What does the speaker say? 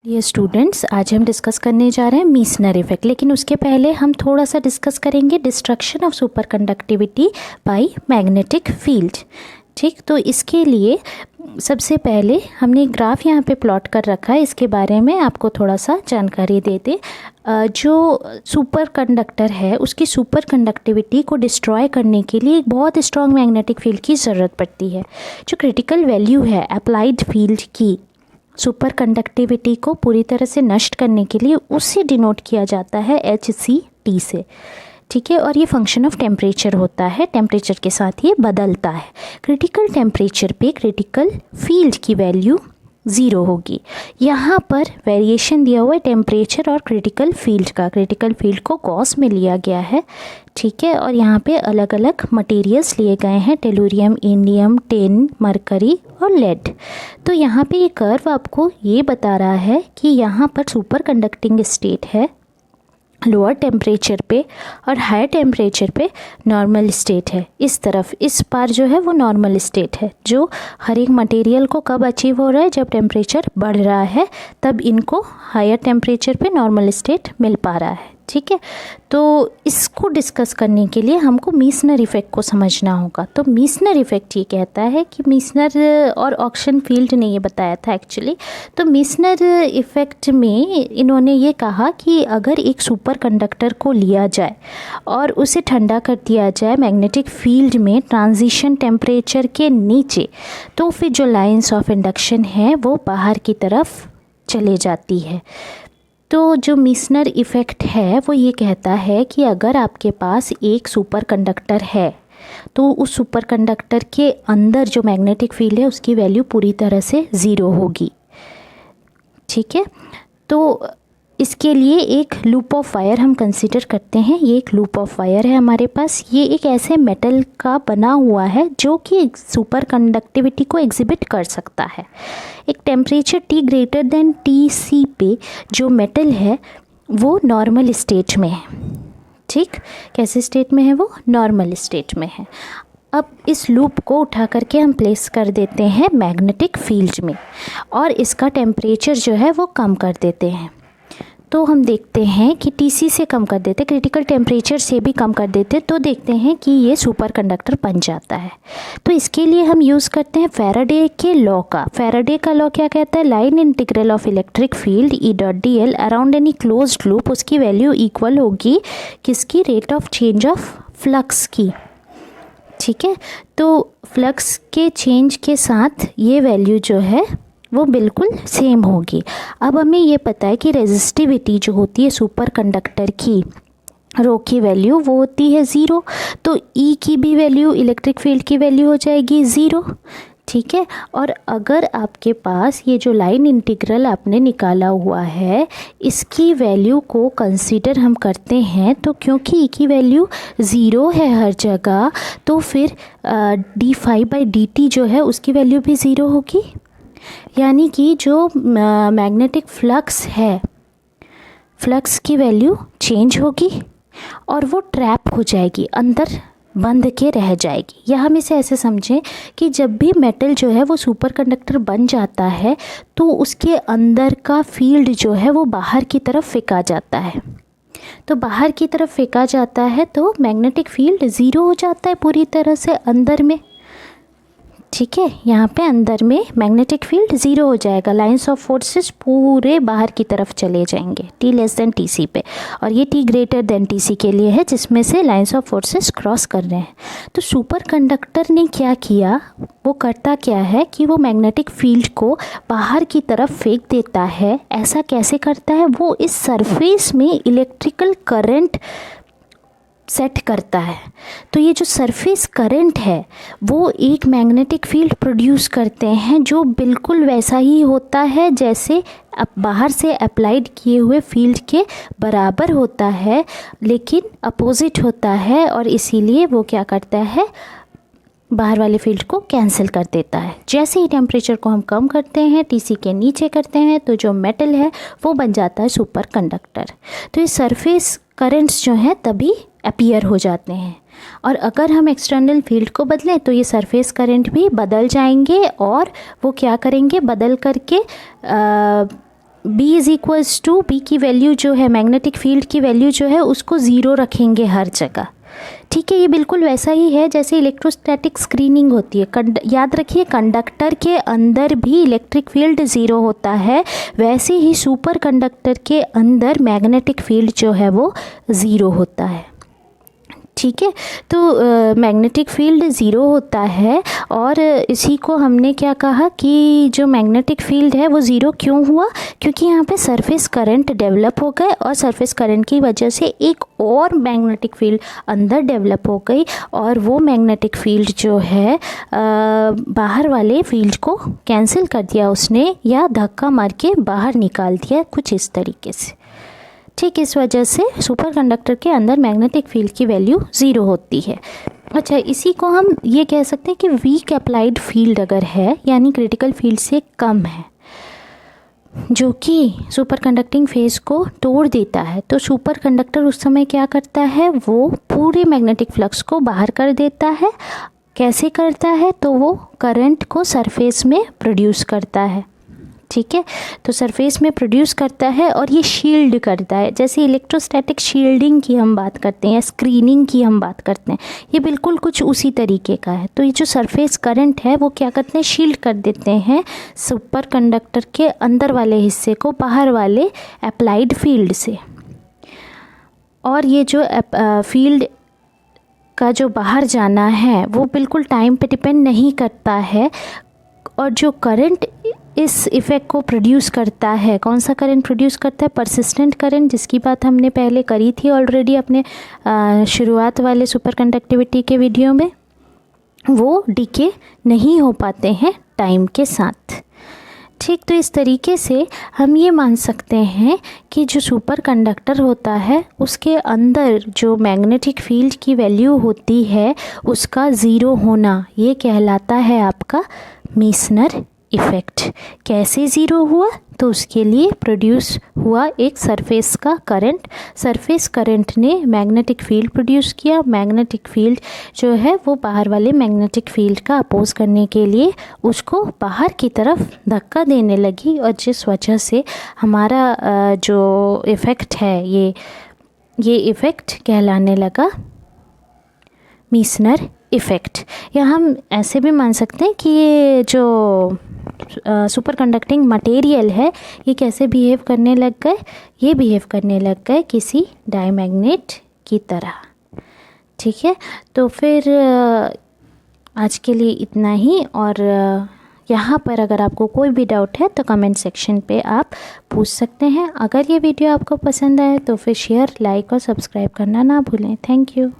ये स्टूडेंट्स, आज हम डिस्कस करने जा रहे हैं मीसनर इफेक्ट, लेकिन उसके पहले हम थोड़ा सा डिस्कस करेंगे destruction of super conductivity by magnetic field. ठीक, तो इसके लिए सबसे पहले हमने एक ग्राफ यहाँ पे प्लॉट कर रखा है, इसके बारे में आपको थोड़ा सा जानकारी दे दे। जो सुपर कंडक्टर है उसकी सुपर कंडक्टिविटी को डिस्ट्रॉय करने के लिए एक बहुत स्ट्रॉन्ग मैग्नेटिक फील्ड की ज़रूरत पड़ती है। जो क्रिटिकल वैल्यू है अप्लाइड फील्ड की सुपर कंडक्टिविटी को पूरी तरह से नष्ट करने के लिए उससे डिनोट किया जाता है HCT से। ठीक है, और ये फंक्शन ऑफ टेम्परेचर होता है, टेम्परेचर के साथ ये बदलता है। क्रिटिकल टेम्परेचर पे क्रिटिकल फील्ड की वैल्यू 0 होगी। यहाँ पर वेरिएशन दिया हुआ है टेम्परेचर और क्रिटिकल फील्ड का। क्रिटिकल फील्ड को गॉस में लिया गया है, ठीक है, और यहाँ पे अलग अलग मटेरियल्स लिए गए हैं, टेलुरियम, इंडियम, टिन, मरकरी और लेड। तो यहाँ पे ये कर्व आपको ये बता रहा है कि यहाँ पर सुपर कंडक्टिंग स्टेट है लोअर टेम्परेचर पे और हायर टेम्परेचर पे नॉर्मल स्टेट है। इस तरफ इस पार जो है वो नॉर्मल स्टेट है, जो हर एक मटेरियल को कब अचीव हो रहा है, जब टेम्परेचर बढ़ रहा है तब इनको हायर टेम्परेचर पे नॉर्मल स्टेट मिल पा रहा है। ठीक है, तो इसको डिस्कस करने के लिए हमको मीसनर इफ़ेक्ट को समझना होगा। तो मीसनर इफ़ेक्ट ये कहता है कि मीसनर और ऑक्शन फील्ड ने ये बताया था एक्चुअली। तो मीसनर इफ़ेक्ट में इन्होंने ये कहा कि अगर एक सुपर कंडक्टर को लिया जाए और उसे ठंडा कर दिया जाए मैग्नेटिक फील्ड में ट्रांजिशन टेम्परेचर के नीचे, तो फिर जो लाइंस ऑफ इंडक्शन है वो बाहर की तरफ चले जाती है। तो जो मीसनर इफ़ेक्ट है वो ये कहता है कि अगर आपके पास एक सुपर कंडक्टर है तो उस सुपर कंडक्टर के अंदर जो मैग्नेटिक फील्ड है उसकी वैल्यू पूरी तरह से 0 होगी। ठीक है, तो इसके लिए एक लूप ऑफ वायर हम कंसीडर करते हैं। ये एक लूप ऑफ वायर है हमारे पास। ये एक ऐसे मेटल का बना हुआ है जो कि सुपर कंडक्टिविटी को एग्जिबिट कर सकता है। एक temperature T greater than TC पे जो मेटल है वो नॉर्मल स्टेट में है। ठीक, कैसे स्टेट में है वो? नॉर्मल स्टेट में है। अब इस लूप को उठा करके हम प्लेस कर देते हैं मैग्नेटिक फील्ड में और इसका टेम्परेचर जो है वो कम कर देते हैं। तो हम देखते हैं कि TC से कम कर देते, क्रिटिकल टेम्परेचर से भी कम कर देते, तो देखते हैं कि ये सुपर कंडक्टर बन जाता है। तो इसके लिए हम यूज़ करते हैं फैराडे के लॉ का। फैराडे का लॉ क्या कहता है? Line integral of electric field E.dl around any closed loop, उसकी वैल्यू इक्वल होगी किसकी? Rate of change of flux की। ठीक है, तो फ्लक्स के चेंज के साथ ये वैल्यू जो है वो बिल्कुल सेम होगी। अब हमें ये पता है कि रेजिस्टिविटी जो होती है सुपर कंडक्टर की, रो की वैल्यू वो होती है 0, तो E की भी वैल्यू, इलेक्ट्रिक फील्ड की वैल्यू हो जाएगी 0। ठीक है, और अगर आपके पास ये जो लाइन इंटीग्रल आपने निकाला हुआ है इसकी वैल्यू को कंसीडर हम करते हैं, तो क्योंकि E की वैल्यू 0 है हर जगह, तो फिर d∅dt जो है उसकी वैल्यू भी 0 होगी। यानी कि जो मैग्नेटिक फ्लक्स है, फ्लक्स की वैल्यू चेंज होगी और वो ट्रैप हो जाएगी, अंदर बंध के रह जाएगी। या हम इसे ऐसे समझें कि जब भी मेटल जो है वो सुपर कंडक्टर बन जाता है तो उसके अंदर का फील्ड जो है वो बाहर की तरफ फेंका जाता है। तो बाहर की तरफ फेंका जाता है तो मैग्नेटिक फील्ड 0 हो जाता है पूरी तरह से अंदर में। ठीक है, यहाँ पे अंदर में मैग्नेटिक फील्ड 0 हो जाएगा, लाइंस ऑफ फोर्सेस पूरे बाहर की तरफ चले जाएंगे T लेस देन TC पे, और ये T ग्रेटर देन TC के लिए है जिसमें से लाइंस ऑफ फोर्सेस क्रॉस कर रहे हैं। तो सुपर कंडक्टर ने क्या किया, वो करता क्या है कि वो मैग्नेटिक फील्ड को बाहर की तरफ फेंक देता है। ऐसा कैसे करता है? वो इस सरफेस में इलेक्ट्रिकल करंट सेट करता है। तो ये जो सरफेस करंट है वो एक मैग्नेटिक फील्ड प्रोड्यूस करते हैं जो बिल्कुल वैसा ही होता है जैसे बाहर से अप्लाइड किए हुए फील्ड के बराबर होता है, लेकिन अपोजिट होता है, और इसीलिए वो क्या करता है, बाहर वाले फील्ड को कैंसिल कर देता है। जैसे ही टेम्परेचर को हम कम करते हैं, TC के नीचे करते हैं, तो जो मेटल है वो बन जाता है सुपर कंडक्टर। तो ये सरफेस करंट्स जो हैं तभी अपीयर हो जाते हैं, और अगर हम एक्सटर्नल फील्ड को बदलें तो ये सरफेस करंट भी बदल जाएंगे और वो क्या करेंगे, बदल करके B is equals to, B की वैल्यू जो है, मैग्नेटिक फील्ड की वैल्यू जो है उसको ज़ीरो रखेंगे हर जगह। ठीक है, ये बिल्कुल वैसा ही है जैसे इलेक्ट्रोस्टैटिक स्क्रीनिंग होती है। याद रखिए कंडक्टर के अंदर भी इलेक्ट्रिक फील्ड ज़ीरो होता है, वैसे ही सुपर कंडक्टर के अंदर मैग्नेटिक फील्ड जो है वो ज़ीरो होता है। ठीक है, तो मैग्नेटिक फील्ड ज़ीरो होता है और इसी को हमने क्या कहा कि जो मैग्नेटिक फील्ड है वो ज़ीरो क्यों हुआ, क्योंकि यहाँ पे सरफेस करंट डेवलप हो गए और सरफेस करंट की वजह से एक और मैग्नेटिक फील्ड अंदर डेवलप हो गई और वो मैग्नेटिक फील्ड जो है बाहर वाले फील्ड को कैंसिल कर दिया उसने, या धक्का मार के बाहर निकाल दिया, कुछ इस तरीके से। ठीक, इस वजह से सुपर कंडक्टर के अंदर मैग्नेटिक फील्ड की वैल्यू ज़ीरो होती है। अच्छा, इसी को हम ये कह सकते हैं कि वीक अप्लाइड फील्ड अगर है, यानी क्रिटिकल फील्ड से कम है, जो कि सुपर कंडक्टिंग फेज को तोड़ देता है, तो सुपर कंडक्टर उस समय क्या करता है, वो पूरे मैग्नेटिक फ्लक्स को बाहर कर देता है। कैसे करता है, तो वो करंट को सरफेस में प्रोड्यूस करता है। ठीक है, तो सरफेस में प्रोड्यूस करता है और ये शील्ड करता है। जैसे इलेक्ट्रोस्टैटिक शील्डिंग की हम बात करते हैं या स्क्रीनिंग की हम बात करते हैं, ये बिल्कुल कुछ उसी तरीके का है। तो ये जो सरफेस करंट है वो क्या करते हैं, शील्ड कर देते हैं सुपर कंडक्टर के अंदर वाले हिस्से को बाहर वाले अप्लाइड फील्ड से। और ये जो फील्ड का जो बाहर जाना है वो बिल्कुल टाइम पे डिपेंड नहीं करता है। और जो करंट इस इफ़ेक्ट को प्रोड्यूस करता है, कौन सा करंट प्रोड्यूस करता है, परसिस्टेंट करंट, जिसकी बात हमने पहले करी थी ऑलरेडी अपने शुरुआत वाले सुपर कंडक्टिविटी के वीडियो में। वो डीके नहीं हो पाते हैं टाइम के साथ। ठीक, तो इस तरीके से हम ये मान सकते हैं कि जो सुपर कंडक्टर होता है उसके अंदर जो मैग्नेटिक फील्ड की वैल्यू होती है उसका ज़ीरो होना, ये कहलाता है आपका मीसनर इफ़ेक्ट। कैसे ज़ीरो हुआ, तो उसके लिए प्रोड्यूस हुआ एक सरफेस का करंट। सरफेस करंट ने मैग्नेटिक फील्ड प्रोड्यूस किया। मैग्नेटिक फील्ड जो है वो बाहर वाले मैग्नेटिक फील्ड का अपोज करने के लिए उसको बाहर की तरफ धक्का देने लगी, और जिस वजह से हमारा जो इफ़ेक्ट है ये इफ़ेक्ट कहलाने लगा मीसनर इफ़ेक्ट। या हम ऐसे भी मान सकते हैं कि ये जो सुपर कंडक्टिंग मटेरियल है ये कैसे बिहेव करने लग गए, ये बिहेव करने लग गए किसी डायमैग्नेट की तरह। ठीक है, तो फिर आज के लिए इतना ही। और यहाँ पर अगर आपको कोई भी डाउट है तो कमेंट सेक्शन पे आप पूछ सकते हैं। अगर ये वीडियो आपको पसंद आए तो फिर शेयर, लाइक और सब्सक्राइब करना ना भूलें। Thank you.